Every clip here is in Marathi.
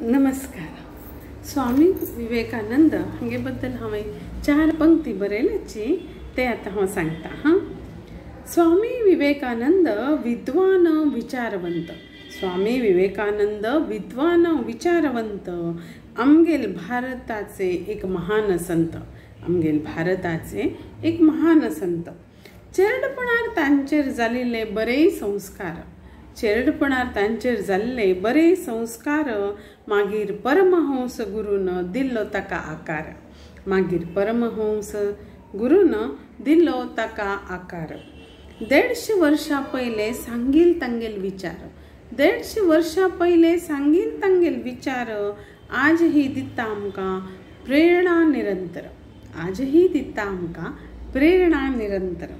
नमस्कार. स्वामी विवेकानंद हांगे बद्दल हांवें 4 पंक्ती बरयल्याची ते आतां हांव सांगता. स्वामी विवेकानंद विद्वान विचारवंत. स्वामी विवेकानंद विद्वान विचारवंत आमगेल भारताचे एक महान संत. आमगेल भारताचे एक महान संत. चेडपणार तांचेर जाल्ले बरे संस्कार. चेडपणार तांचेर जाल्ले बरे संस्कार मागीर परमहंस गुरून दिल्लो ताका आकार. मागीर परमहंस गुरून दिल्लो ताका आकार. 150 वर्षां पयले सांगील तांगेल विचार. 150 वर्षां पयले सांगील तांगेल विचार आजही दिता आमकां प्रेरणा निरंतर. आजही दिता आमकां प्रेरणा निरंतर.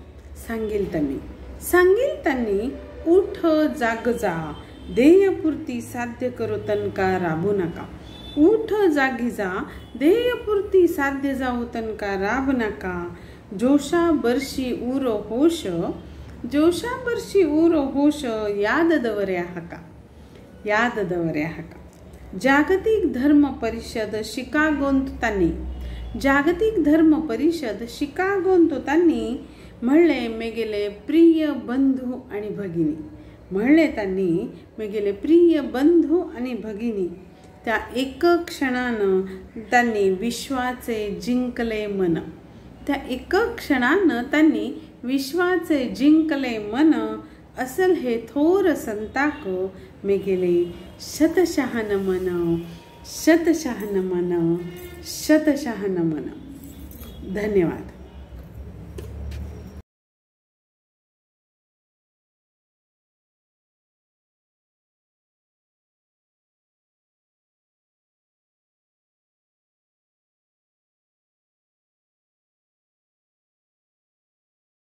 सांगील त्यांनी उठ जाग जा, ध्येयपूर्ती साध्य करो तनका राबू नका. उठ जागी जा, ध्येयपूर्ती साध्य जाऊ तनका राब नका. जोशा बर्शी उरो होश, जोशा बर्शी उरो होश याद दवर्या हाका. याद दवर्या हाका. जागतिक धर्म परिषद शिकागोंत तांणी. जागतिक धर्म परिषद शिकागोंत तांणी म्हणले मेगेले प्रिय बंधू आणि भगिनी. म्हणले त्यांनी मेगेले प्रिय बंधू आणि भगिनी. त्या एक क्षणानं त्यांनी विश्वाचे जिंकले मन. त्या एक क्षणानं त्यांनी विश्वाचे जिंकले मन. असल हे थोर संताक मेगेले शतशः नमन, शतशः नमन, शतशः नमन. धन्यवाद.